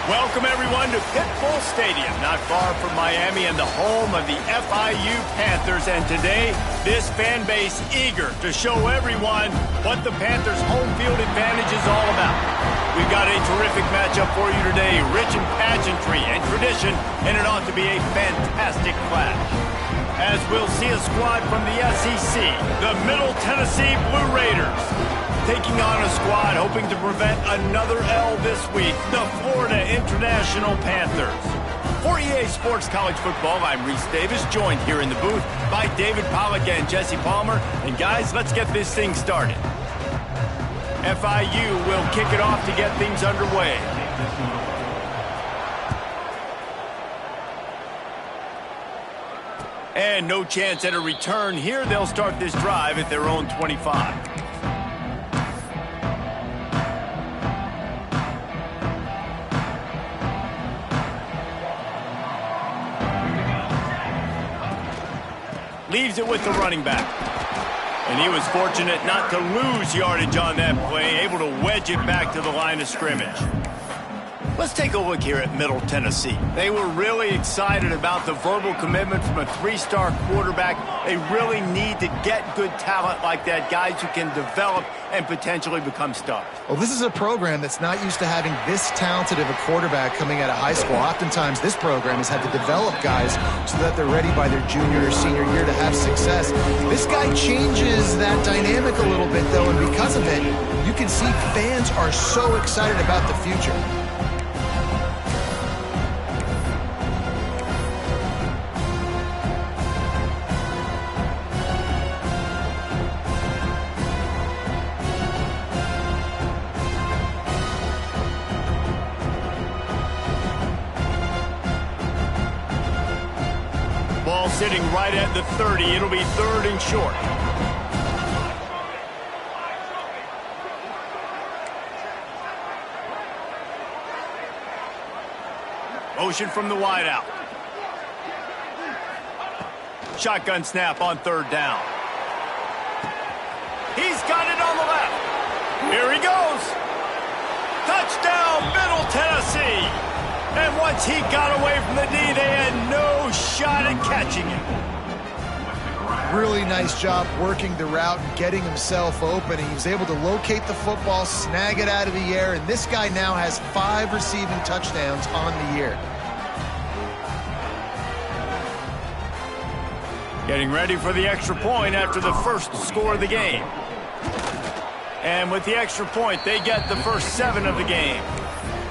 Welcome, everyone, to Pitbull Stadium, not far from Miami and the home of the FIU Panthers. And today, this fan base eager to show everyone what the Panthers' home field advantage is all about. We've got a terrific matchup for you today, rich in pageantry and tradition, and it ought to be a fantastic clash. As we'll see a squad from the SEC, the Middle Tennessee Blue Raiders, taking on a squad hoping to prevent another L this week, the Florida International Panthers. For EA Sports College Football, I'm Reese Davis, joined here in the booth by David Pollack and Jesse Palmer. And guys, let's get this thing started. FIU will kick it off to get things underway. And no chance at a return here. They'll start this drive at their own 25. Leaves it with the running back. And he was fortunate not to lose yardage on that play, able to wedge it back to the line of scrimmage. Let's take a look here at Middle Tennessee. They were really excited about the verbal commitment from a three-star quarterback. They really need to get good talent like that, guys who can develop and potentially become stars. Well, this is a program that's not used to having this talented of a quarterback coming out of high school. Oftentimes, this program has had to develop guys so that they're ready by their junior or senior year to have success. This guy changes that dynamic a little bit, though, and because of it, you can see fans are so excited about the future. Ball sitting right at the 30. It'll be third and short. Motion from the wideout. Shotgun snap on third down. He's got it on the left. Here he goes. Touchdown, Middle Tennessee. And once he got away from the knee, they had no shot at catching him. Really nice job working the route and getting himself open. He was able to locate the football, snag it out of the air, and this guy now has 5 receiving touchdowns on the year. Getting ready for the extra point after the first score of the game. And with the extra point, they get the first 7 of the game.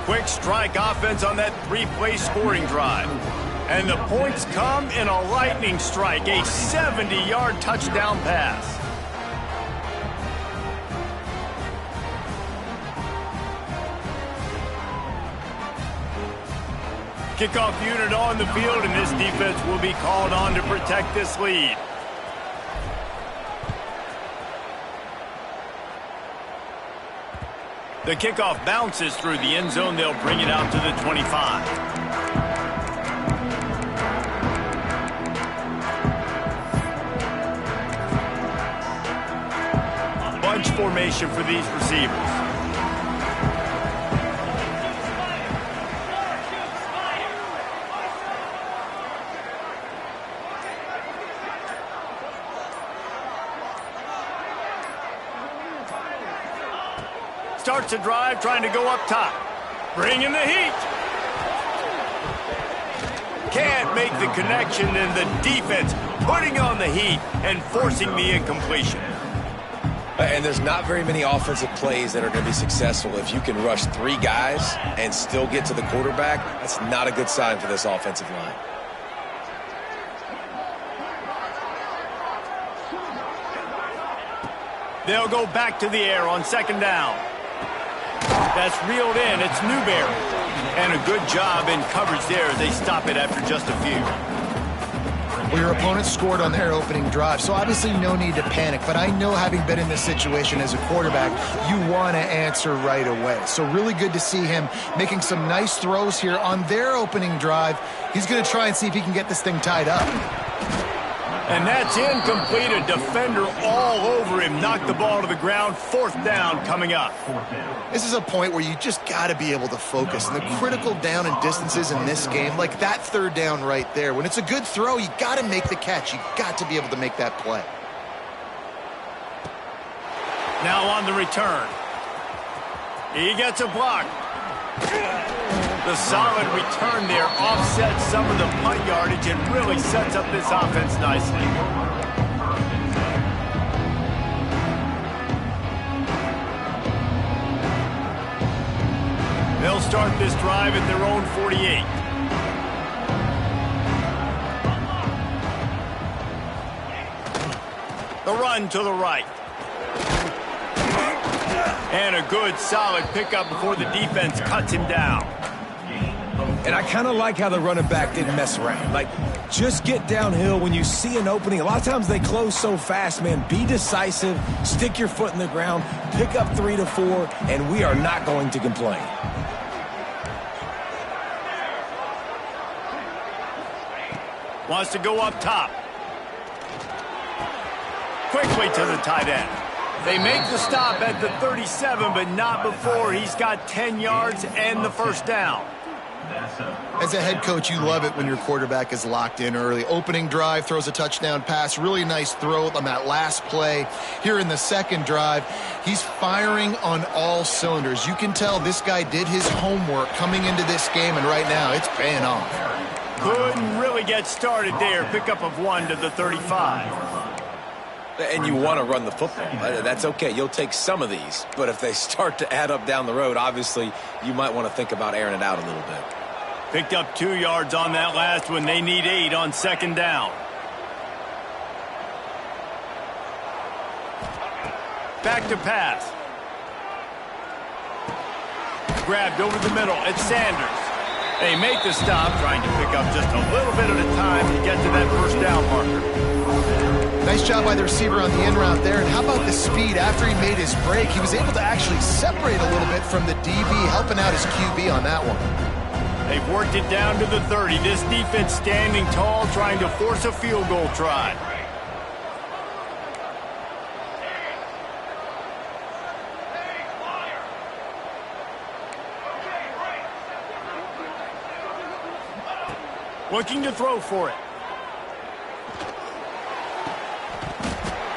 Quick strike offense on that 3-play scoring drive. And the points come in a lightning strike, a 70-yard touchdown pass. Kickoff unit on the field, and this defense will be called on to protect this lead. The kickoff bounces through the end zone. They'll bring it out to the 25. Bunch formation for these receivers. Starts a drive, trying to go up top. Bringing the heat. Can't make the connection, and the defense putting on the heat and forcing the incompletion. And there's not very many offensive plays that are going to be successful if you can rush 3 guys and still get to the quarterback. That's not a good sign for this offensive line. They'll go back to the air on second down. That's reeled in. It's Newberry. And a good job in coverage there as they stop it after just a few. Well, your opponent scored on their opening drive, so obviously no need to panic. But I know, having been in this situation as a quarterback, you want to answer right away. So really good to see him making some nice throws here on their opening drive. He's going to try and see if he can get this thing tied up. And that's incomplete. A defender all over him. Knocked the ball to the ground. 4th down coming up. This is a point where you just got to be able to focus. And the critical down and distances in this game, like that 3rd down right there, when it's a good throw, you got to make the catch. You got to be able to make that play. Now on the return. He gets a block. The solid return there offsets some of the punt yardage and really sets up this offense nicely. They'll start this drive at their own 48. The run to the right. And a good, solid pickup before the defense cuts him down. And I kind of like how the running back didn't mess around. Like, just get downhill when you see an opening. A lot of times they close so fast, man. Be decisive, stick your foot in the ground, pick up 3 to 4, and we are not going to complain. Wants to go up top. Quickly to the tight end. They make the stop at the 37, but not before he's got 10 yards and the 1st down. As a head coach, you love it when your quarterback is locked in early. Opening drive, throws a touchdown pass. Really nice throw on that last play. Here in the 2nd drive, he's firing on all cylinders. You can tell this guy did his homework coming into this game, and right now it's paying off. Couldn't really get started there. Pickup of 1 to the 35. And you want to run the football. That's okay. You'll take some of these. But if they start to add up down the road, obviously you might want to think about airing it out a little bit. Picked up 2 yards on that last one. They need 8 on 2nd down. Back to pass. Grabbed over the middle. It's Sanders. They make the stop, trying to pick up just a little bit at a time to get to that 1st down marker. Nice job by the receiver on the in route there. And how about the speed? After he made his break, he was able to actually separate a little bit from the DB, helping out his QB on that one. They've worked it down to the 30. This defense standing tall, trying to force a field goal try. Looking to throw for it.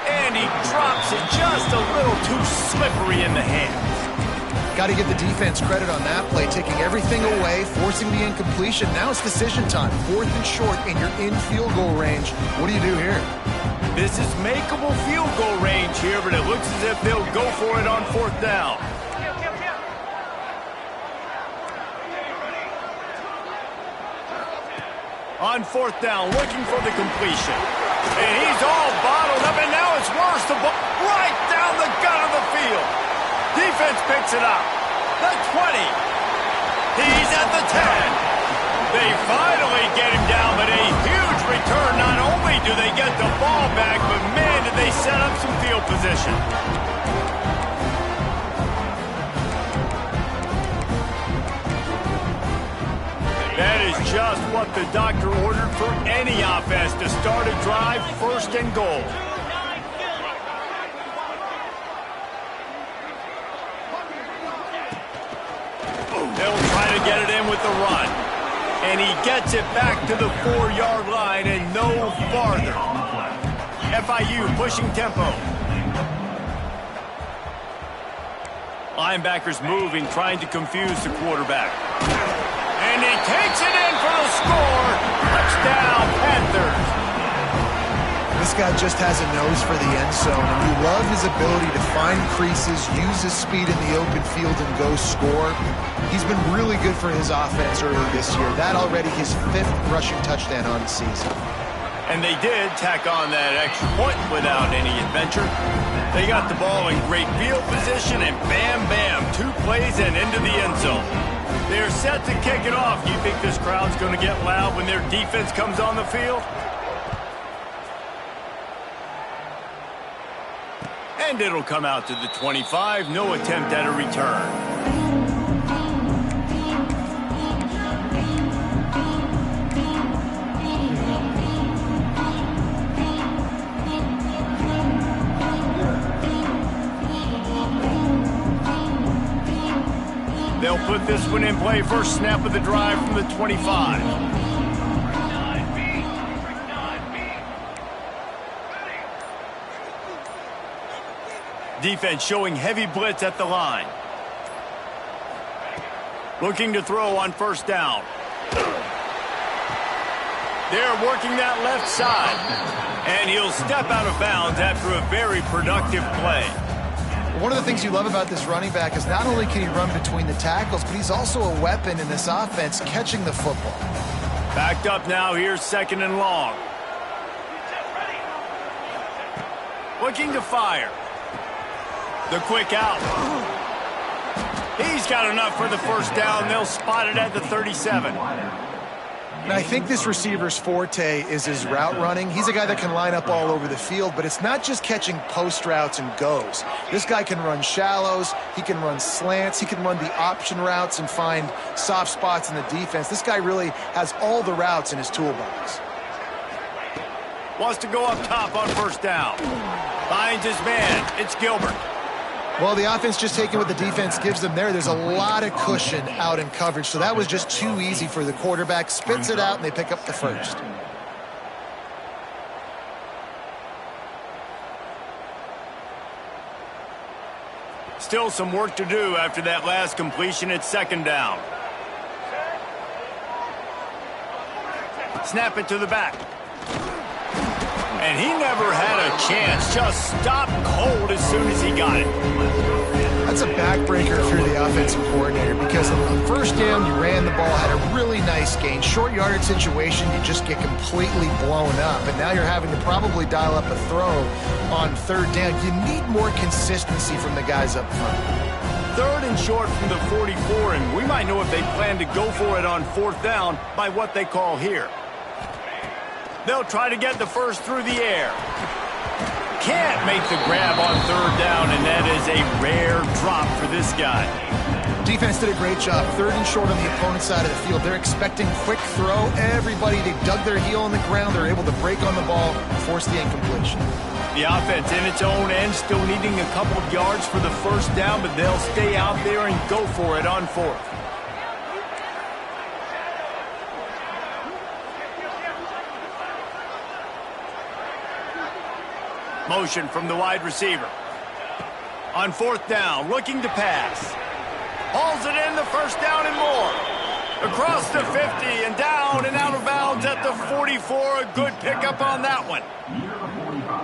And he drops it just a little too slippery in the hands. Got to give the defense credit on that play, taking everything away, forcing the incompletion. Now it's decision time. 4th and short, and you're in field goal range. What do you do here? This is makeable field goal range here, but it looks as if they'll go for it on 4th down. On 4th down, looking for the completion. And he's all bottled up, and now it's worse. The ball right down the gut of the field. Defense picks it up. The 20. He's at the 10. They finally get him down, but a huge return. Not only do they get the ball back, but man, did they set up some field position. That is just what the doctor ordered for any offense to start a drive, 1st and goal. They'll try to get it in with the run. And he gets it back to the 4-yard line and no farther. FIU pushing tempo. Linebackers moving, trying to confuse the quarterback. And he takes it in for the score. Touchdown, Panthers. This guy just has a nose for the end zone, and you love his ability to find creases, use his speed in the open field, and go score. He's been really good for his offense early this year. That already his 5th rushing touchdown on the season. And they did tack on that extra point without any adventure. They got the ball in great field position, and bam, bam, 2 plays and into the end zone. They're set to kick it off. Do you think this crowd's going to get loud when their defense comes on the field? And it'll come out to the 25. No attempt at a return. put this one in play. First snap of the drive from the 25. Defense showing heavy blitz at the line. Looking to throw on first down. They're working that left side. And he'll step out of bounds after a very productive play. One of the things you love about this running back is not only can he run between the tackles, but he's also a weapon in this offense catching the football. Backed up now, here's second and long. Looking to fire. The quick out. He's got enough for the first down. They'll spot it at the 37. And I think this receiver's forte is his route running. He's a guy that can line up all over the field, but it's not just catching post routes and goes. This guy can run shallows, he can run slants, he can run the option routes and find soft spots in the defense. This guy really has all the routes in his toolbox. Wants to go up top on first down. Finds his man. It's Gilbert. Well, the offense just taking what the defense gives them there. There's a lot of cushion out in coverage, so that was just too easy for the quarterback. Spits it out, and they pick up the first. Still some work to do after that last completion. It's second down. Snap it to the back. And he never had a chance. Just stopped cold as soon as he got it. That's a backbreaker if you're the offensive coordinator, because on first down, you ran the ball, had a really nice gain. Short yardage situation, you just get completely blown up. And now you're having to probably dial up a throw on third down. You need more consistency from the guys up front. Third and short from the 44, and we might know if they plan to go for it on fourth down by what they call here. They'll try to get the first through the air. Can't make the grab on third down, and that is a rare drop for this guy. Defense did a great job. Third and short on the opponent's side of the field. They're expecting quick throw. Everybody, they dug their heel on the ground. They're able to break on the ball, force the incompletion. The offense in its own end, still needing a couple of yards for the first down, but they'll stay out there and go for it on fourth. Motion from the wide receiver. On fourth down, looking to pass. Hauls it in, the first down and more. Across the 50 and down and out of bounds at the 44. A good pickup on that one.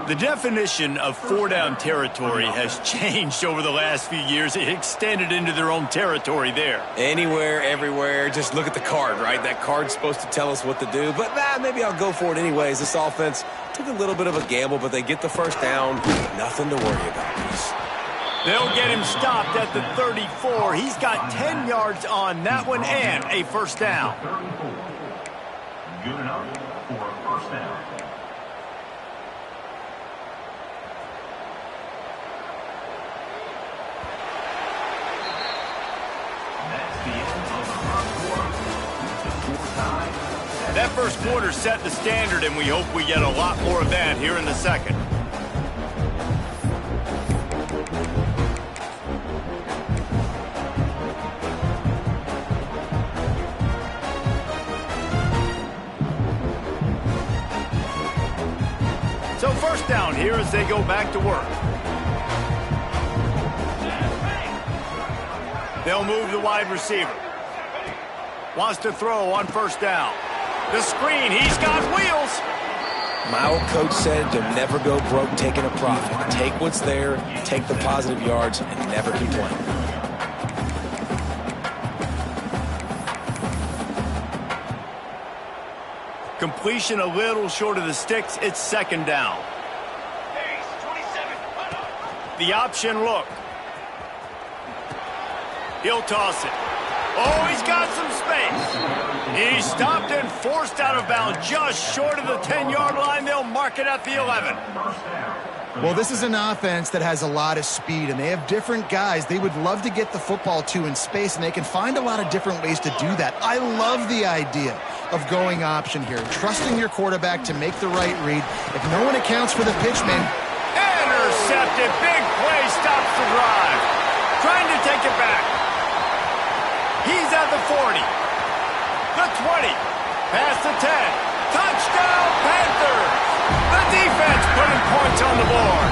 The definition of four-down territory has changed over the last few years. It extended into their own territory there. Anywhere, everywhere. Just look at the card, right? That card's supposed to tell us what to do. But maybe I'll go for it anyways. This offense took a little bit of a gamble, but they get the first down. Nothing to worry about. They'll get him stopped at the 34. He's got 10 yards on that one and a first down. Good enough for a first down. That first quarter set the standard, and we hope we get a lot more of that here in the second. So first down here as they go back to work. They'll move the wide receiver. Wants to throw on first down. The screen, he's got wheels. My old coach said to never go broke taking a profit. Take what's there, take the positive yards, and never complain. Completion a little short of the sticks. It's second down. The option look. He'll toss it. Oh, he's got some space. He stopped and forced out of bounds just short of the 10-yard line. They'll mark it at the 11. Well, this is an offense that has a lot of speed, and they have different guys they would love to get the football to in space, and they can find a lot of different ways to do that. I love the idea of going option here, trusting your quarterback to make the right read. If no one accounts for the pitch, man. Intercepted. Big play stops the drive. Trying to take it back. He's at the 40. The 20. Past the 10. Touchdown, Panthers! The defense putting points on the board.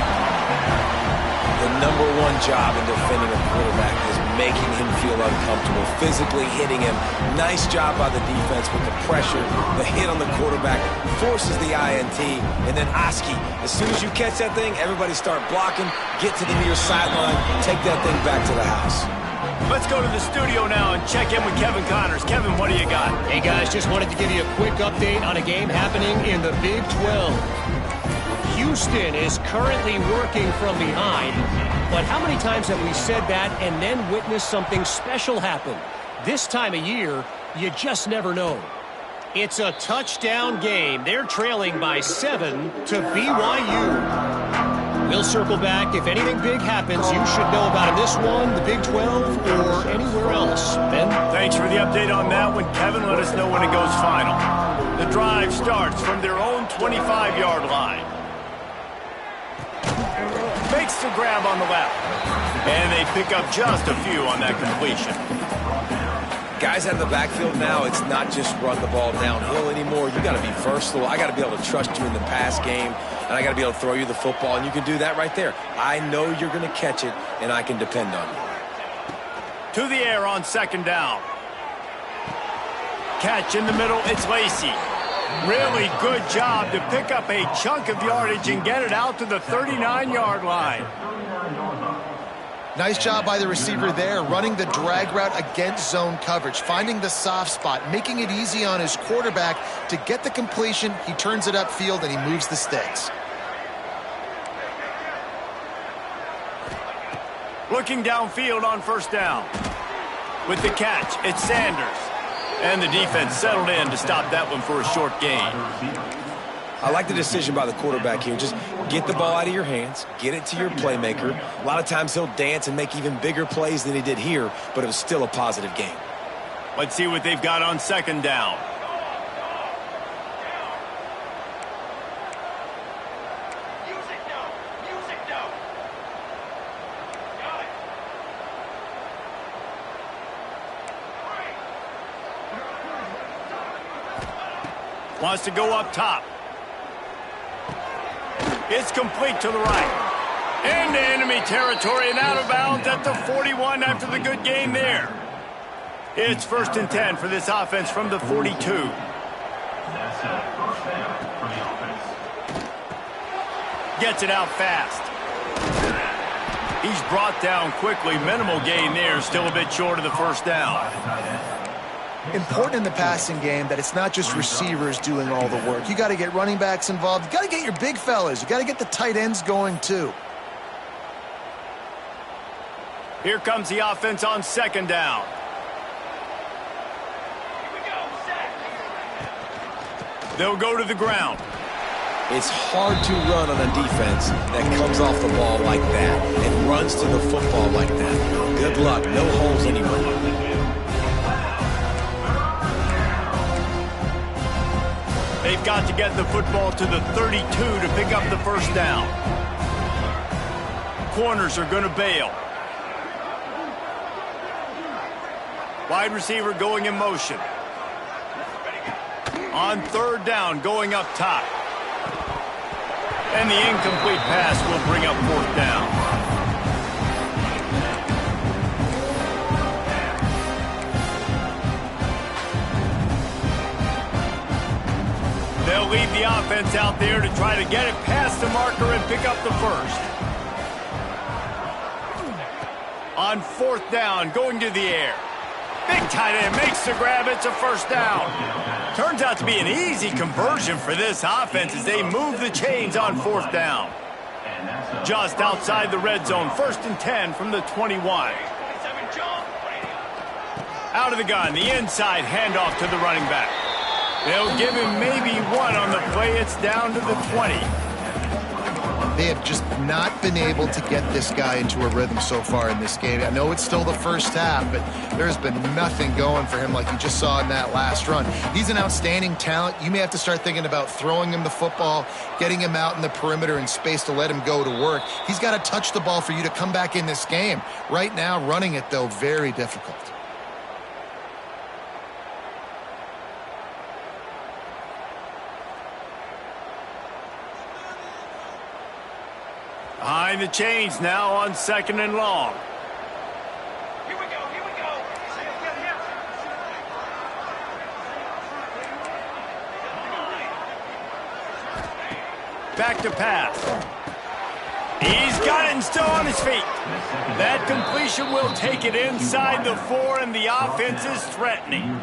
The #1 job in defending a quarterback is making him feel uncomfortable, physically hitting him. Nice job by the defense with the pressure. The hit on the quarterback forces the INT. And then Oski, as soon as you catch that thing, everybody start blocking, get to the near sideline, take that thing back to the house. Let's go to the studio now and check in with Kevin Connors. Kevin, what do you got? Hey, guys, just wanted to give you a quick update on a game happening in the Big 12. Houston is currently working from behind, but how many times have we said that and then witnessed something special happen? This time of year, you just never know. It's a touchdown game. They're trailing by 7 to BYU. We'll circle back. If anything big happens, you should know about in this one, the Big 12, or anywhere else. Ben? Thanks for the update on that one, Kevin. Let us know when it goes final. The drive starts from their own 25-yard line. Makes the grab on the left. And they pick up just a few on that completion. Guys out of the backfield now, it's not just run the ball downhill anymore. You got to be versatile. I got to be able to trust you in the pass game, and I got to be able to throw you the football, and you can do that right there. I know you're going to catch it, and I can depend on you. To the air on second down. Catch in the middle, it's Lacey. Really good job to pick up a chunk of yardage and get it out to the 39-yard line. Nice job by the receiver there, running the drag route against zone coverage, finding the soft spot, making it easy on his quarterback to get the completion. He turns it upfield and he moves the sticks. Looking downfield on first down. With the catch, it's Sanders. And the defense settled in to stop that one for a short gain. I like the decision by the quarterback here. Just get the ball out of your hands, get it to your playmaker. A lot of times he'll dance and make even bigger plays than he did here, but it was still a positive game. Let's see what they've got on second down. Wants to go up top. It's complete to the right. Into enemy territory and out of bounds at the 41 after the good gain there. It's 1st and 10 for this offense from the 42. That's a first down for the offense. Gets it out fast. He's brought down quickly. Minimal gain there. Still a bit short of the first down. Important in the passing game that it's not just receivers doing all the work. You got to get running backs involved. You got to get your big fellas. You got to get the tight ends going too. Here comes the offense on second down. They'll go to the ground. It's hard to run on a defense that comes off the ball like that and runs to the football like that. Good luck. No holes anywhere. They've got to get the football to the 32 to pick up the first down. Corners are going to bail. Wide receiver going in motion. On third down, going up top. And the incomplete pass will bring up fourth down. They'll leave the offense out there to try to get it past the marker and pick up the first. On fourth down, going to the air. Big tight end makes the grab. It's a first down. Turns out to be an easy conversion for this offense as they move the chains on fourth down. Just outside the red zone, 1st and 10 from the 21. Out of the gun, the inside handoff to the running back. They'll give him maybe one on the play. It's down to the 20. They have just not been able to get this guy into a rhythm so far in this game. I know it's still the first half, but there's been nothing going for him like you just saw in that last run. He's an outstanding talent. You may have to start thinking about throwing him the football, getting him out in the perimeter in space to let him go to work. He's got to touch the ball for you to come back in this game. Right now, running it, though, very difficult. Behind the chains now on 2nd and long. Here we go, here we go. Back to pass. He's got it and still on his feet. That completion will take it inside the 4, and the offense is threatening.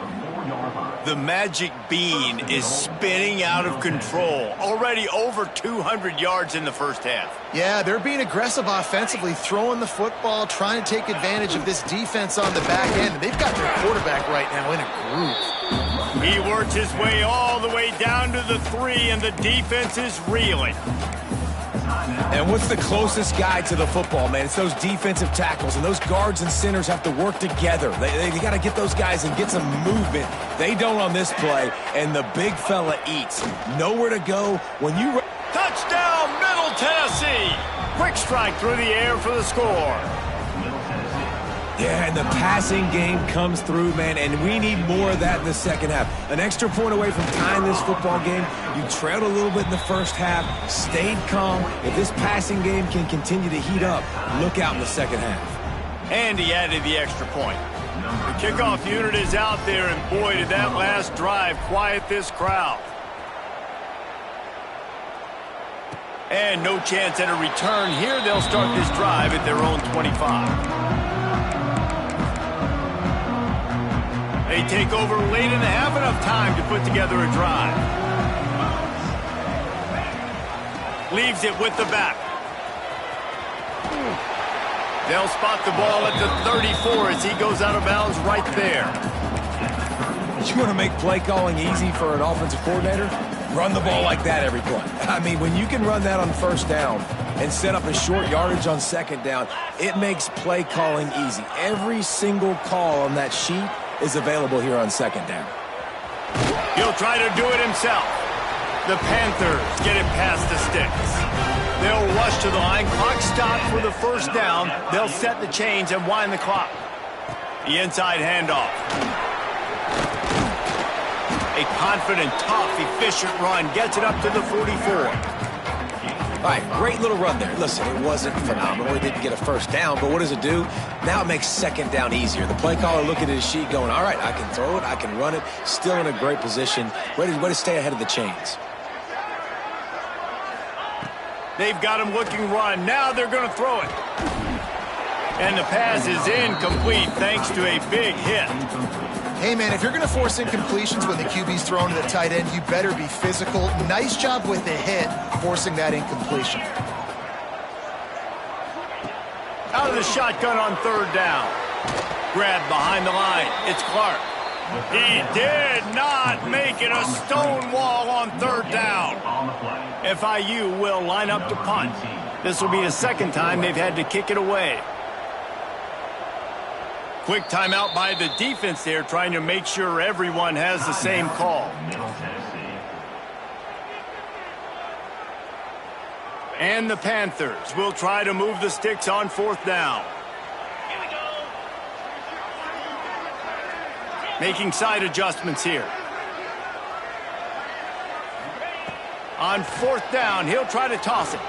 The magic bean is spinning out of control. Already over 200 yards in the first half. Yeah, they're being aggressive offensively, throwing the football, trying to take advantage of this defense on the back end. They've got their quarterback right now in a groove. He works his way all the way down to the 3, and the defense is reeling. And what's the closest guy to the football, man? It's those defensive tackles, and those guards and centers have to work together. They got to get those guys and get some movement. They don't on this play, and the big fella eats. Nowhere to go when you... Touchdown, Middle Tennessee! Quick strike through the air for the score. Yeah, and the passing game comes through, man, and we need more of that in the second half. An extra point away from tying this football game. You trailed a little bit in the first half, stayed calm. If this passing game can continue to heat up, look out in the second half. And he added the extra point. The kickoff unit is out there, and boy, did that last drive quiet this crowd. And no chance at a return here. They'll start this drive at their own 25. They take over late and have enough time to put together a drive. Leaves it with the back. They'll spot the ball at the 34 as he goes out of bounds right there. You want to make play calling easy for an offensive coordinator? Run the ball like that every play. I mean, when you can run that on first down and set up a short yardage on second down, it makes play calling easy. Every single call on that sheet is available here on second down. He'll try to do it himself. The Panthers get it past the sticks. They'll rush to the line. Clock stopped for the first down. They'll set the chains and wind the clock. The inside handoff. A confident, tough, efficient run gets it up to the 44. All right, great little run there. Listen, it wasn't phenomenal. He didn't get a first down, but what does it do? Now it makes second down easier. The play caller looking at his sheet going, all right, I can throw it, I can run it, still in a great position, ready to stay ahead of the chains. They've got him looking run. Now they're going to throw it. And the pass is incomplete thanks to a big hit. Hey, man, if you're going to force incompletions when the QB's thrown to the tight end, you better be physical. Nice job with the hit, forcing that incompletion. Out of the shotgun on third down. Grabbed behind the line. It's Clark. He did not make it a stone wall on third down. FIU will line up to punt. This will be the second time they've had to kick it away. Quick timeout by the defense there, trying to make sure everyone has the same call. And the Panthers will try to move the sticks on fourth down. Making side adjustments here. On fourth down, he'll try to toss it.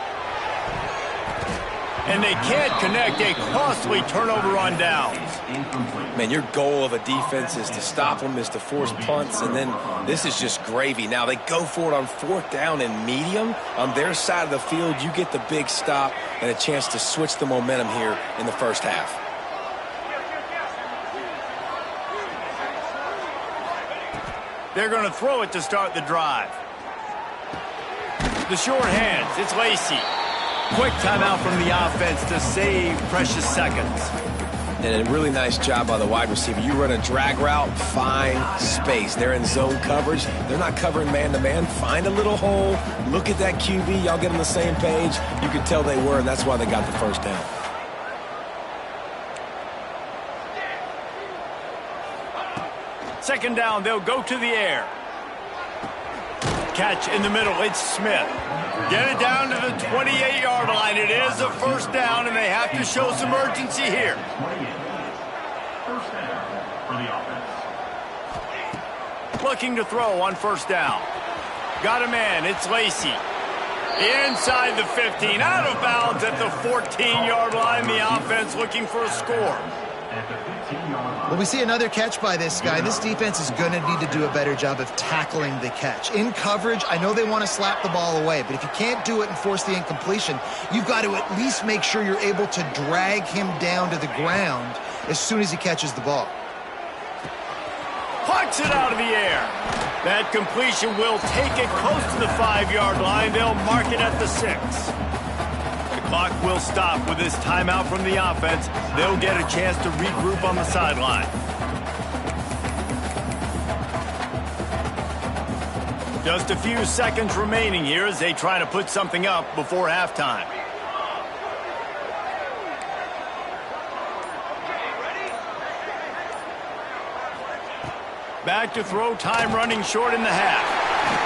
And they can't connect. A costly turnover on downs. Man, your goal of a defense is to stop them, is to force punts, and then this is just gravy. Now they go for it on fourth down and medium. On their side of the field, you get the big stop and a chance to switch the momentum here in the first half. They're going to throw it to start the drive. The short hands, it's Lacey. Quick timeout from the offense to save precious seconds. And a really nice job by the wide receiver. You run a drag route, find space. They're in zone coverage. They're not covering man-to-man. Find a little hole. Look at that QB. Y'all get on the same page. You can tell they were, and that's why they got the first down. Second down, they'll go to the air. Catch in the middle, it's Smith. Get it down to the 28-yard line. It is a first down, and they have to show some urgency here. First down for the offense. Looking to throw on first down. Got a man, it's Lacey. Inside the 15, out of bounds at the 14-yard line. The offense looking for a score. Well, we see another catch by this guy. This defense is going to need to do a better job of tackling the catch. In coverage, I know they want to slap the ball away, but if you can't do it and force the incompletion, you've got to at least make sure you're able to drag him down to the ground as soon as he catches the ball. Plucks it out of the air. That completion will take it close to the 5-yard line. They'll mark it at the 6. The clock will stop with this timeout from the offense. They'll get a chance to regroup on the sideline. Just a few seconds remaining here as they try to put something up before halftime. Back to throw, time running short in the half.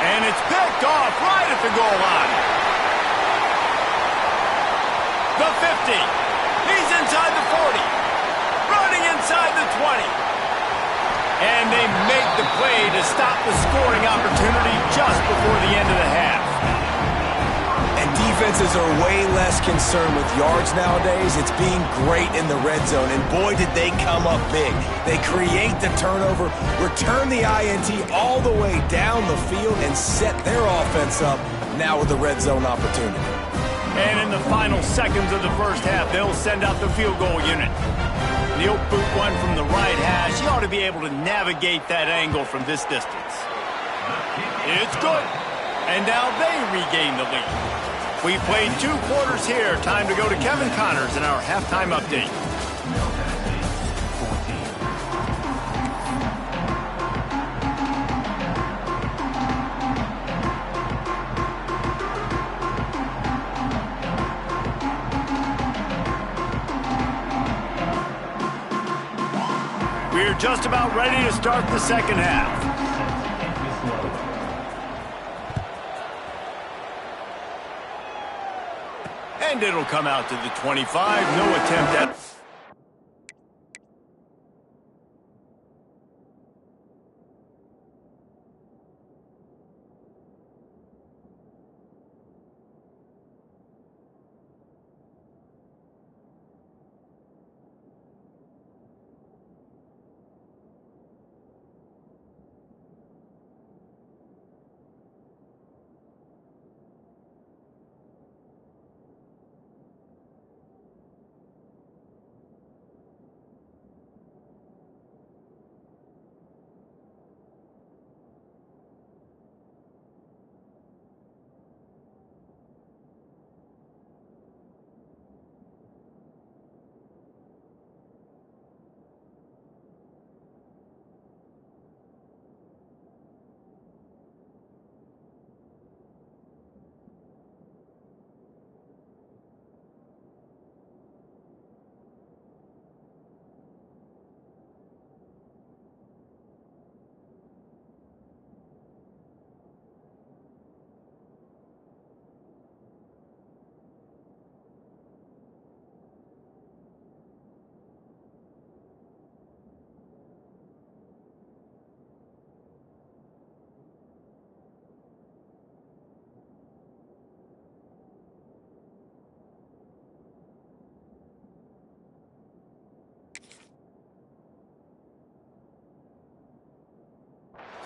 And it's picked off right at the goal line. The 50. He's inside the 40. Running inside the 20. And they make the play to stop the scoring opportunity just before the end of the half. And defenses are way less concerned with yards nowadays. It's being great in the red zone, and boy, did they come up big. They create the turnover, return the INT all the way down the field, and set their offense up now with the red zone opportunity. And in the final seconds of the first half, they'll send out the field goal unit. He'll boot one from the right hash. He ought to be able to navigate that angle from this distance. It's good. And now they regain the lead. We played 2 quarters here. Time to go to Kevin Connors in our halftime update. We're just about ready to start the second half. And it'll come out to the 25. No attempt at...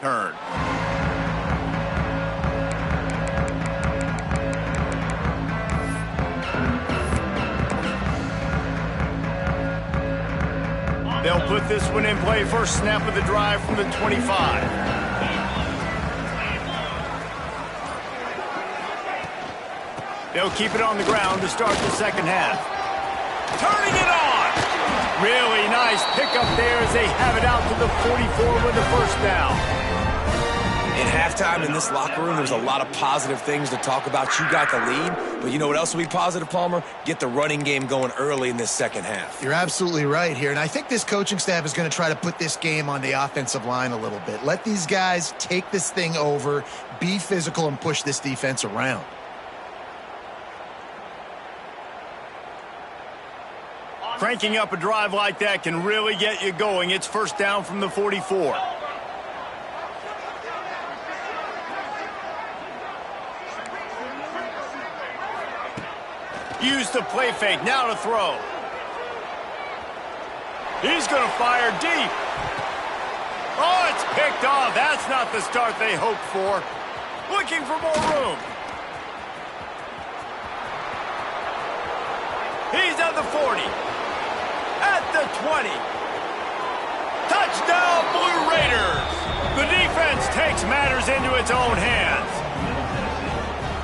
turn. They'll put this one in play. First snap of the drive from the 25. They'll keep it on the ground to start the second half. Turning it on! Really nice pickup there as they have it out to the 44 with the first down. In halftime in this locker room, there's a lot of positive things to talk about. You got the lead, but you know what else will be positive, Palmer? Get the running game going early in this second half. You're absolutely right here, and I think this coaching staff is going to try to put this game on the offensive line a little bit. Let these guys take this thing over, be physical, and push this defense around. Cranking up a drive like that can really get you going. It's first down from the 44. Use the play fake, now to throw. He's going to fire deep. Oh, it's picked off. That's not the start they hoped for. Looking for more room. He's at the 40. At the 20. Touchdown, Blue Raiders. The defense takes matters into its own hands.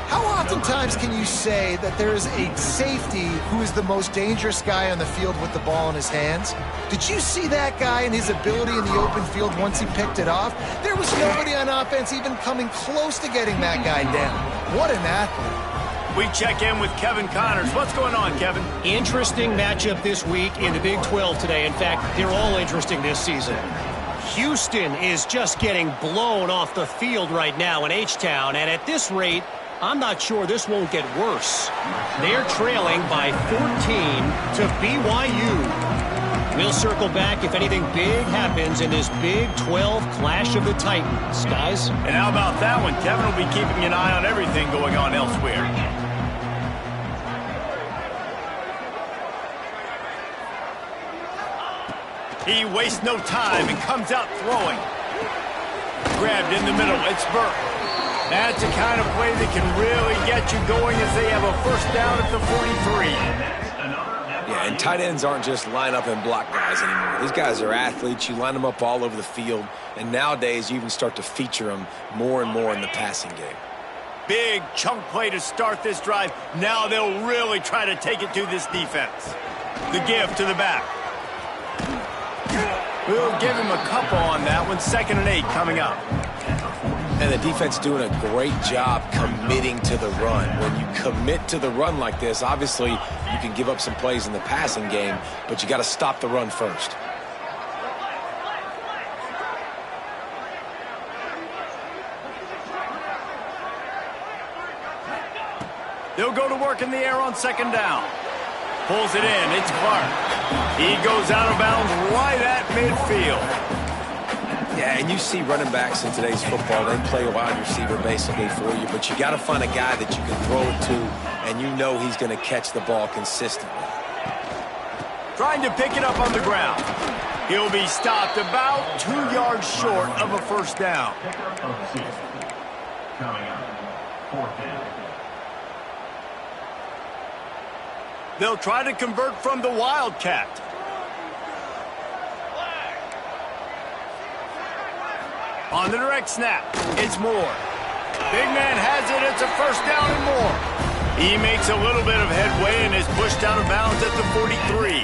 How oftentimes can you say that there is a safety who is the most dangerous guy on the field with the ball in his hands? Did you see that guy and his ability in the open field once he picked it off? There was nobody on offense even coming close to getting that guy down. What an athlete. We check in with Kevin Connors. What's going on, Kevin? Interesting matchup this week in the Big 12 today. In fact, they're all interesting this season. Houston is just getting blown off the field right now in H-Town, and at this rate, I'm not sure this won't get worse. They're trailing by 14 to BYU. We'll circle back if anything big happens in this Big 12 Clash of the Titans, guys. And how about that one? Kevin will be keeping an eye on everything going on elsewhere. He wastes no time and comes out throwing. Grabbed in the middle. It's Burke. That's the kind of play that can really get you going as they have a first down at the 43. Yeah, and tight ends aren't just line up and block guys anymore. These guys are athletes. You line them up all over the field. And nowadays, you even start to feature them more and more in the passing game. Big chunk play to start this drive. Now they'll really try to take it to this defense. The give to the back. We'll give him a couple on that one. 2nd and 8 coming up. And the defense doing a great job committing to the run. When you commit to the run like this, obviously you can give up some plays in the passing game, but you got to stop the run first. They'll go to work in the air on 2nd down. Pulls it in. It's Clark. He goes out of bounds right at midfield. Yeah, and you see running backs in today's football, they play a wide receiver basically for you, but you got to find a guy that you can throw it to, and you know he's going to catch the ball consistently. Trying to pick it up on the ground. He'll be stopped about 2 yards short of a first down. Coming up, 4th down. They'll try to convert from the Wildcat. On the direct snap, it's Moore. Big man has it. It's a first down and more. He makes a little bit of headway and is pushed out of bounds at the 43.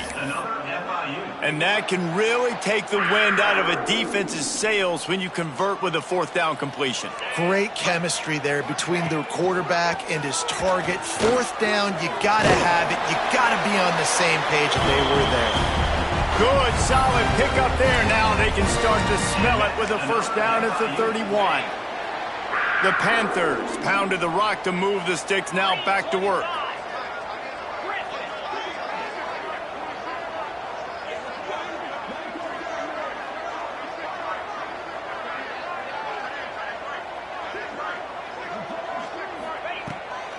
And that can really take the wind out of a defense's sails when you convert with a 4th down completion. Great chemistry there between the quarterback and his target. 4th down, you got to have it. You got to be on the same page if they were there. Good, solid pick up there. Now they can start to smell it with a first down at the 31. The Panthers pounded the rock to move the sticks, now back to work.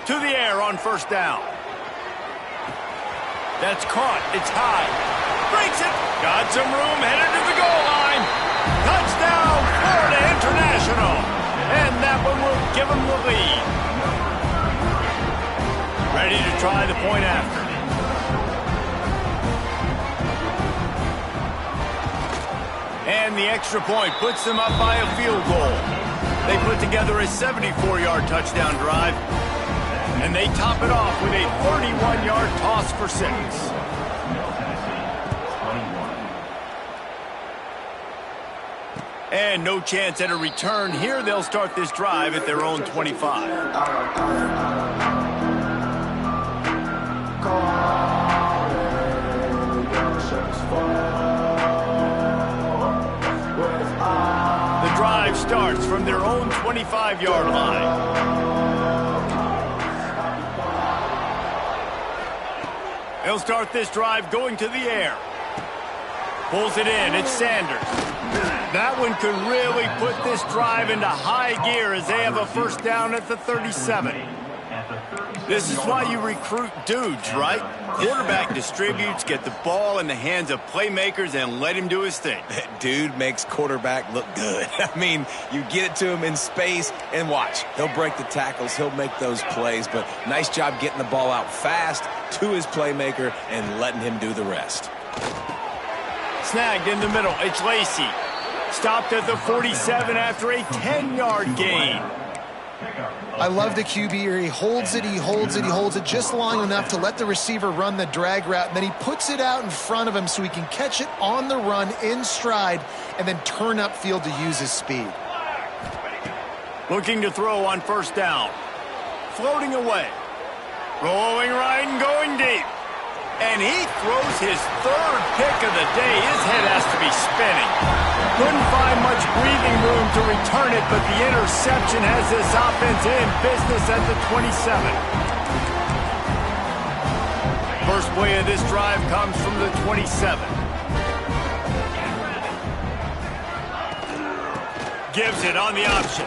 To the air on first down. That's caught. It's high. Breaks it. Got some room. Headed to the goal line. Touchdown, Florida International. And that one will give them the lead. Ready to try the point after. And the extra point puts them up by a field goal. They put together a 74-yard touchdown drive. And they top it off with a 31-yard toss for 6. And no chance at a return here. They'll start this drive at their own 25. The drive starts from their own 25-yard line. They'll start this drive going to the air. Pulls it in. It's Sanders. That one could really put this drive into high gear as they have a first down at the 37. At the 37. This is why you recruit dudes, right? Quarterback distributes, get the ball in the hands of playmakers, and let him do his thing. Dude makes quarterback look good. I mean, you get it to him in space, and watch. He'll break the tackles. He'll make those plays, but nice job getting the ball out fast to his playmaker and letting him do the rest. Snagged in the middle. It's Lacey. Stopped at the 47 after a 10-yard gain. I love the QB here. He holds it, he holds it, he holds it just long enough to let the receiver run the drag route, and then he puts it out in front of him so he can catch it on the run in stride and then turn upfield to use his speed. Looking to throw on first down. Floating away. Rolling right and going deep. And he throws his third pick of the day. His head has to be spinning. Couldn't find much breathing room to return it, but the interception has this offense in business at the 27. First play of this drive comes from the 27. Gives it on the option.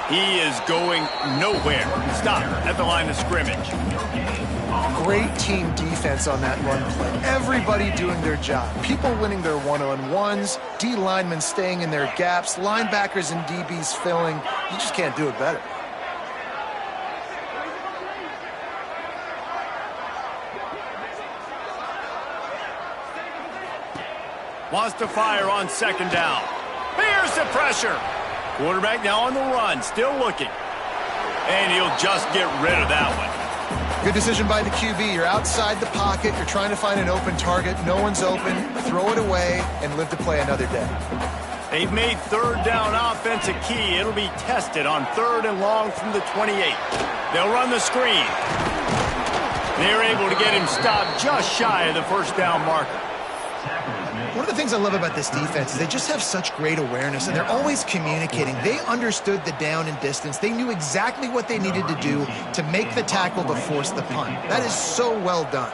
He is going nowhere. Stop at the line of scrimmage. Great team defense on that run play. Everybody doing their job. People winning their one-on-ones, D linemen staying in their gaps, linebackers and DBs filling. You just can't do it better. Wants to fire on second down. Here's the pressure. Quarterback now on the run, still looking. And he'll just get rid of that one. Good decision by the QB. You're outside the pocket. You're trying to find an open target. No one's open. Throw it away and live to play another day. They've made third down offense a key. It'll be tested on third and long from the 28. They'll run the screen. They're able to get him stopped just shy of the first down marker. One of the things I love about this defense is they just have such great awareness, and they're always communicating. They understood the down and distance. They knew exactly what they needed to do to make the tackle to force the punt. That is so well done.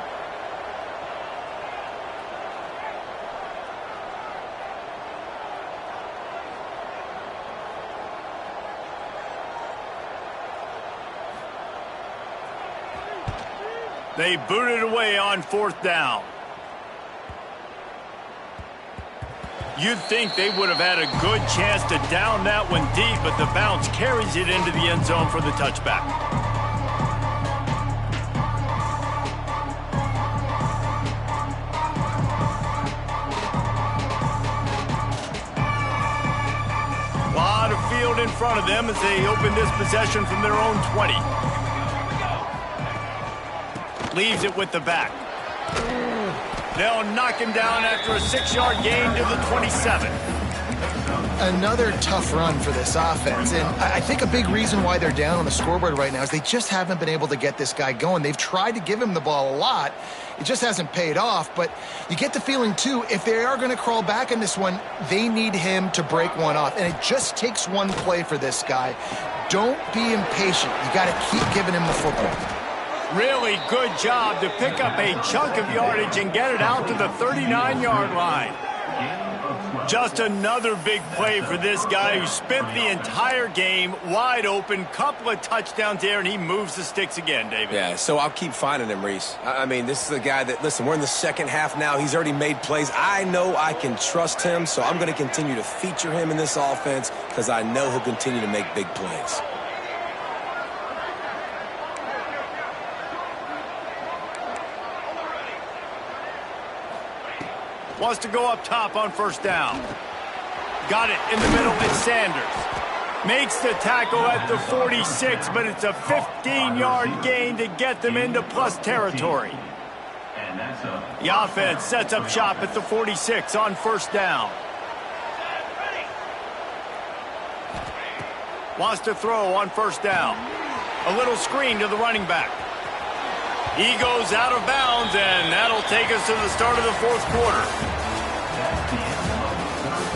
They booted away on fourth down. You'd think they would have had a good chance to down that one deep, but the bounce carries it into the end zone for the touchback. A lot of field in front of them as they open this possession from their own 20. Leaves it with the back. They'll knock him down after a 6-yard gain to the 27. Another tough run for this offense, and I think a big reason why they're down on the scoreboard right now is they just haven't been able to get this guy going. They've tried to give him the ball a lot. It just hasn't paid off, but you get the feeling, too, if they are going to crawl back in this one, they need him to break one off, and it just takes one play for this guy. Don't be impatient. You got to keep giving him the football. Really good job to pick up a chunk of yardage and get it out to the 39-yard line. Just another big play for this guy who spent the entire game wide open, couple of touchdowns there, and he moves the sticks again, David. Yeah, so I'll keep finding him, Reese. I mean, this is the guy that, listen, we're in the second half now. He's already made plays. I know I can trust him, so I'm going to continue to feature him in this offense because I know he'll continue to make big plays. Wants to go up top on first down. Got it in the middle. It's Sanders. Makes the tackle at the 46, but it's a 15-yard gain to get them into plus territory. The offense sets up shop at the 46 on first down. Wants to throw on first down. A little screen to the running back. He goes out of bounds, and that'll take us to the start of the fourth quarter.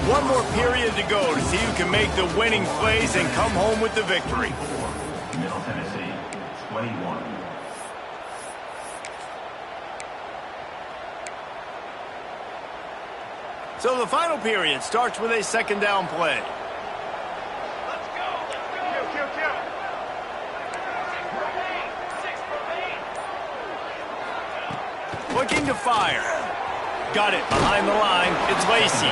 One more period to go to see who can make the winning plays and come home with the victory. Middle Tennessee, 21. So the final period starts with a second down play. Looking to fire. Got it behind the line. It's Lacey.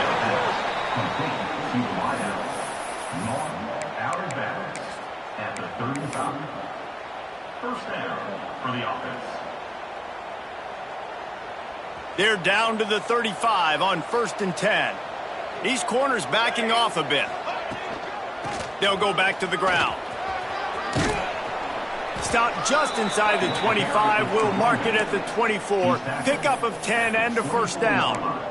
Out of bounds at the 35. First down for the offense. They're down to the 35 on 1st and 10. These corners backing off a bit. They'll go back to the ground. Stop just inside the 25. We'll mark it at the 24. Pickup of 10 and a first down.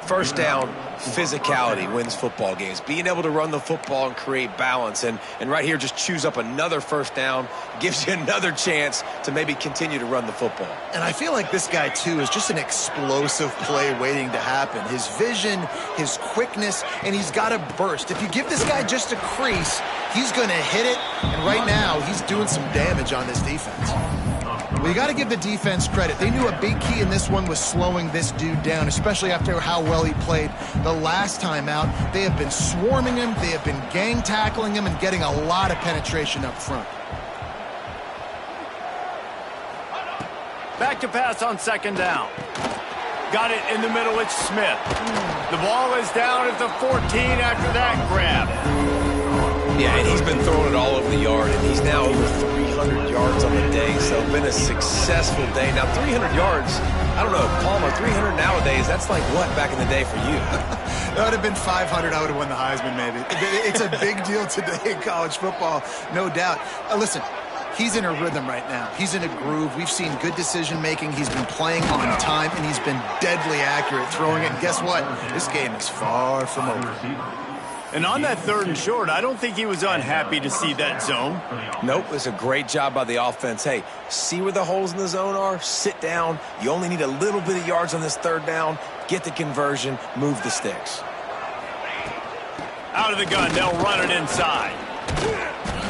First down, physicality wins football games. Being able to run the football and create balance. And right here, just choose up another first down. Gives you another chance to maybe continue to run the football. And I feel like this guy, too, is just an explosive play waiting to happen. His vision, his quickness, and he's got a burst. If you give this guy just a crease, he's going to hit it. And right now, he's doing some damage on this defense. Well, you got to give the defense credit. They knew a big key in this one was slowing this dude down, especially after how well he played the last time out. They have been swarming him. They have been gang tackling him and getting a lot of penetration up front. Back to pass on 2nd down. Got it in the middle. It's Smith. The ball is down at the 14 after that grab. Yeah, and he's been throwing it all over the yard, and he's now over 300 yards on the day, so been a successful day. Now, 300 yards, I don't know, Palmer, 300 nowadays, that's like what back in the day for you? That would have been 500. I would have won the Heisman, maybe. It's a big deal today in college football, no doubt. Listen, he's in a rhythm right now. He's in a groove. We've seen good decision-making. He's been playing on time, and he's been deadly accurate throwing it. And guess what? This game is far from over. And on that 3rd and short, I don't think he was unhappy to see that zone. Nope, it's a great job by the offense. Hey, see where the holes in the zone are? Sit down. You only need a little bit of yards on this 3rd down. Get the conversion. Move the sticks. Out of the gun, they'll run it inside.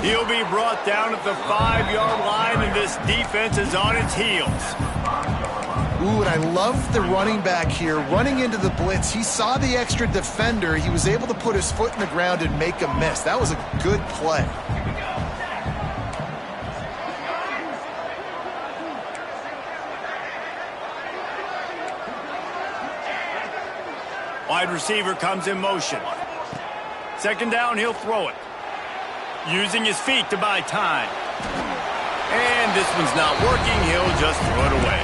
He'll be brought down at the 5-yard line, and this defense is on its heels. Ooh, and I love the running back here running into the blitz. He saw the extra defender. He was able to put his foot in the ground and make a miss. That was a good play. Wide receiver comes in motion. 2nd down, he'll throw it. Using his feet to buy time. And this one's not working. He'll just throw it away.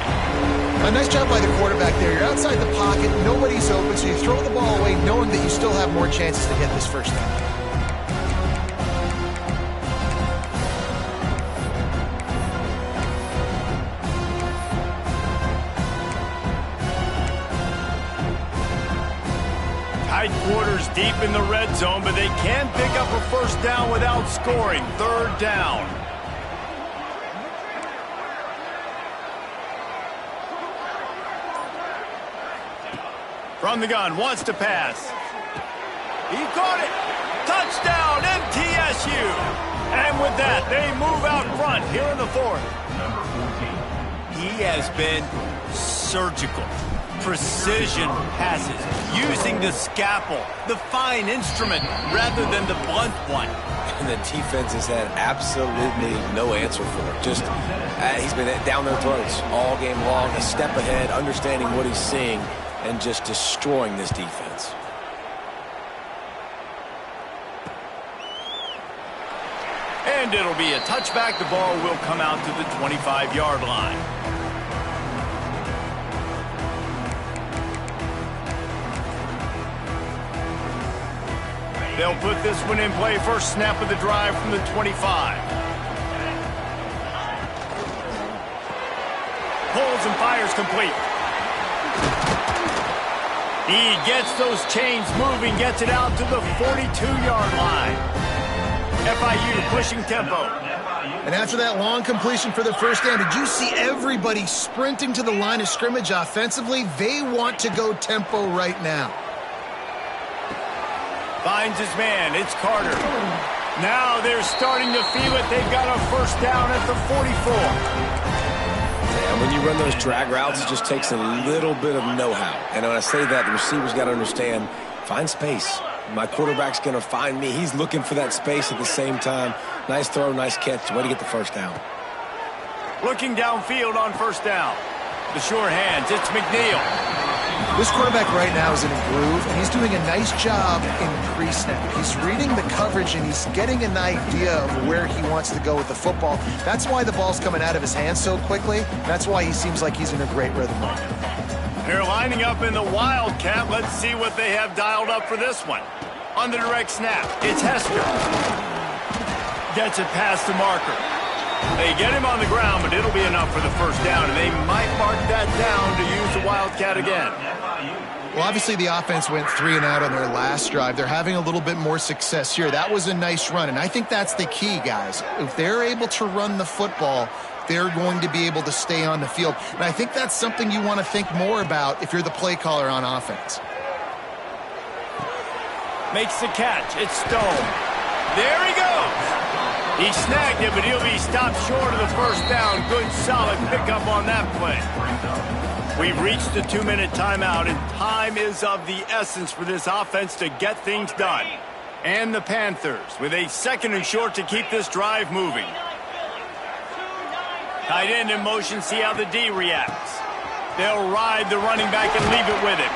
A nice job by the quarterback there. You're outside the pocket, nobody's open, so you throw the ball away knowing that you still have more chances to get this first down. Tight quarters deep in the red zone, but they can pick up a first down without scoring. 3rd down. From the gun, wants to pass. He caught it. Touchdown, MTSU. And with that, they move out front here in the 4th. He has been surgical. Precision passes, using the scalpel, the fine instrument, rather than the blunt one. And the defense has had absolutely no answer for it. Just, he's been down their throats all game long, a step ahead, understanding what he's seeing, and just destroying this defense. And it'll be a touchback. The ball will come out to the 25-yard line. They'll put this one in play. First snap of the drive from the 25. Pulls and fires complete. He gets those chains moving, gets it out to the 42-yard line. FIU pushing tempo. And after that long completion for the first down, did you see everybody sprinting to the line of scrimmage offensively? They want to go tempo right now. Finds his man. It's Carter. Now they're starting to feel it. They've got a first down at the 44. And when you run those drag routes, it just takes a little bit of know-how. And when I say that, the receiver's got to understand, find space. My quarterback's going to find me. He's looking for that space at the same time. Nice throw, nice catch. Way to get the first down. Looking downfield on first down. The sure hands, it's McNeil. This quarterback right now is in a groove, and he's doing a nice job in pre-snap. He's reading the coverage, and he's getting an idea of where he wants to go with the football. That's why the ball's coming out of his hands so quickly. That's why he seems like he's in a great rhythm right now. They're lining up in the Wildcat. Let's see what they have dialed up for this one. On the direct snap, it's Hester. Gets it past the marker. They get him on the ground, but it'll be enough for the first down, and they might mark that down to use the Wildcat again. Well, obviously the offense went 3 and out on their last drive. They're having a little bit more success here. That was a nice run, and I think that's the key, guys. If they're able to run the football, they're going to be able to stay on the field. And I think that's something you want to think more about if you're the play caller on offense. Makes the catch. It's Stone. There he goes. He snagged it, but he'll be stopped short of the first down. Good, solid pickup on that play. We've reached the 2-minute timeout, and time is of the essence for this offense to get things done. And the Panthers with a 2nd and short to keep this drive moving. Tight end in motion, see how the D reacts. They'll ride the running back and leave it with him.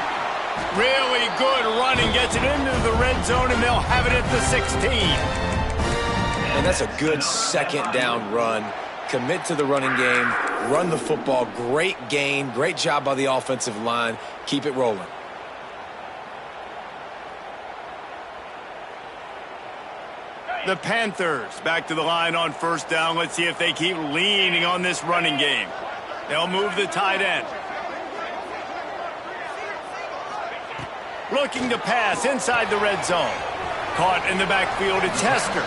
Really good running, gets it into the red zone, and they'll have it at the 16. And that's a good 2nd down run. Commit to the running game, run the football. Great gain, great job by the offensive line. Keep it rolling. The Panthers back to the line on 1st down. Let's see if they keep leaning on this running game. They'll move the tight end. Looking to pass inside the red zone. Caught in the backfield, it's Hester.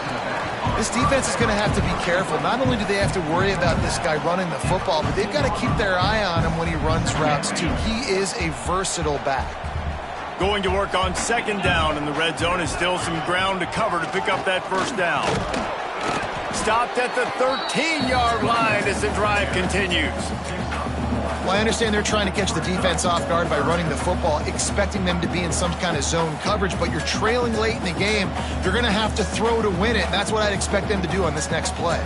This defense is going to have to be careful. Not only do they have to worry about this guy running the football, but they've got to keep their eye on him when he runs routes too. He is a versatile back. Going to work on 2nd down in the red zone, and still some ground to cover to pick up that 1st down. Stopped at the 13-yard line as the drive continues. Well, I understand they're trying to catch the defense off guard by running the football, expecting them to be in some kind of zone coverage, but you're trailing late in the game. You're going to have to throw to win it, and that's what I'd expect them to do on this next play.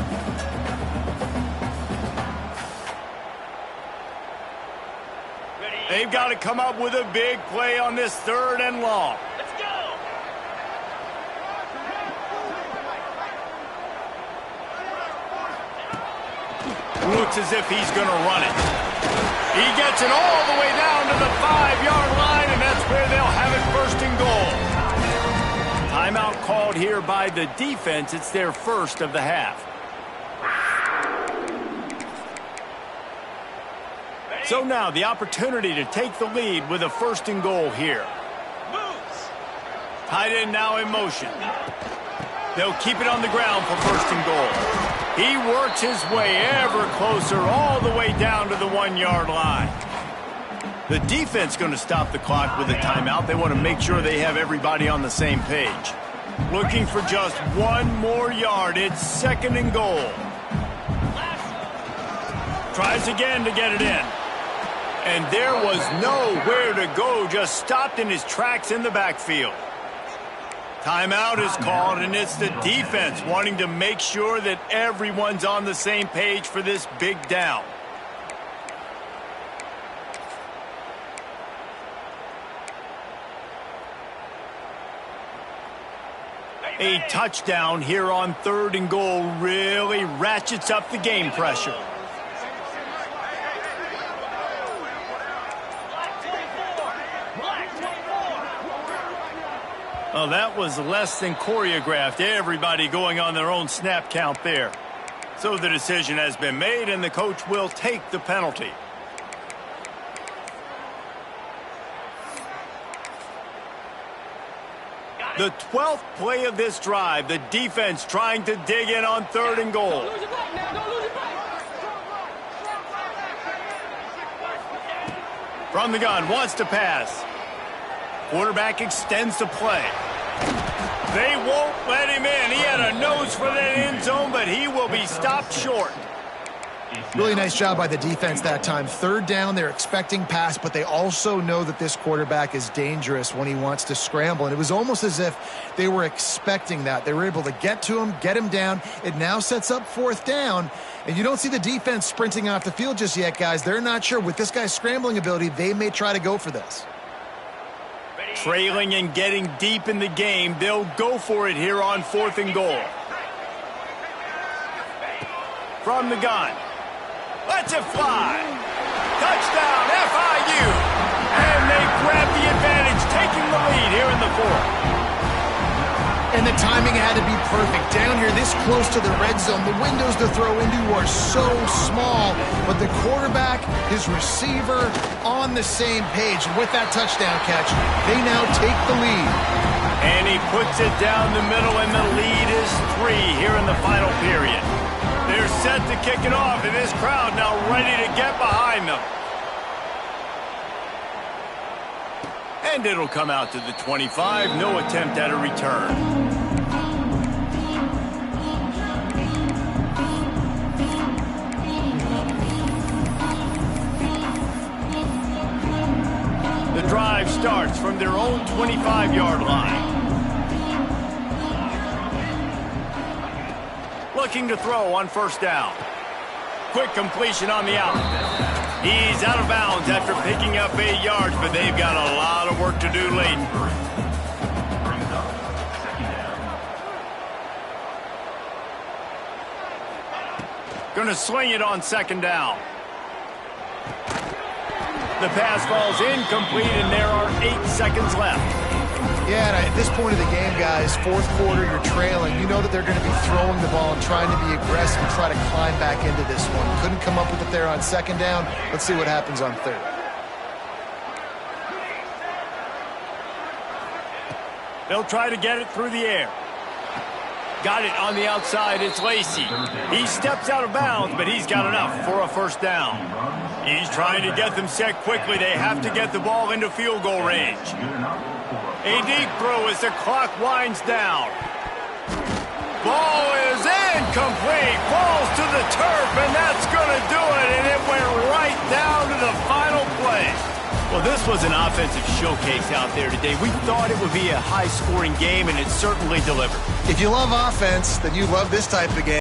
They've got to come up with a big play on this 3rd and long. Let's go. Looks as if he's going to run it. He gets it all the way down to the 5-yard line, and that's where they'll have it 1st and goal. Timeout called here by the defense. It's their 1st of the half. So now the opportunity to take the lead with a 1st and goal here. Tight end now in motion. They'll keep it on the ground for 1st and goal. He works his way ever closer all the way down to the 1-yard line. The defense going to stop the clock with a timeout. They want to make sure they have everybody on the same page. Looking for just 1 more yard. It's 2nd and goal. Tries again to get it in. And there was nowhere to go, just stopped in his tracks in the backfield. Timeout is called, and it's the defense wanting to make sure that everyone's on the same page for this big down. A touchdown here on 3rd and goal really ratchets up the game pressure. Oh, that was less than choreographed. Everybody going on their own snap count there. So the decision has been made, and the coach will take the penalty. The 12th play of this drive, the defense trying to dig in on 3rd and goal. From the gun, wants to pass. Quarterback extends the play. They won't let him in. He had a nose for that end zone, but he will be stopped short. Really nice job by the defense that time. Third down, they're expecting pass, but they also know that this quarterback is dangerous when he wants to scramble. And it was almost as if they were expecting that. They were able to get to him, get him down. It now sets up fourth down. And you don't see the defense sprinting off the field just yet, guys. They're not sure. With this guy's scrambling ability, they may try to go for this. Trailing and getting deep in the game, they'll go for it here on 4th and goal. From the gun. Lets it fly. Touchdown, FIU. And they grab the advantage, taking the lead here in the 4th. And the timing had to be perfect. Down here this close to the red zone, the windows to throw into are so small, but the quarterback, his receiver, on the same page. And with that touchdown catch, they now take the lead. And he puts it down the middle, and the lead is 3 here in the final period. They're set to kick it off, and this crowd now ready to get behind them. And it'll come out to the 25. No attempt at a return. The drive starts from their own 25-yard line. Looking to throw on first down. Quick completion on the out. He's out of bounds after picking up 8 yards, but they've got a lot of work to do late. Gonna swing it on second down. The pass falls incomplete, and there are 8 seconds left. Yeah, and at this point of the game, guys, fourth quarter, you're trailing. You know that they're going to be throwing the ball and trying to be aggressive and try to climb back into this one. Couldn't come up with it there on second down. Let's see what happens on third. They'll try to get it through the air. Got it on the outside. It's Lacey. He steps out of bounds, but he's got enough for a first down. He's trying to get them set quickly. They have to get the ball into field goal range. A deep throw as the clock winds down. Ball is incomplete. Falls to the turf, and that's going to do it. And it went right down to the final play. Well, this was an offensive showcase out there today. We thought it would be a high-scoring game, and it certainly delivered. If you love offense, then you love this type of game.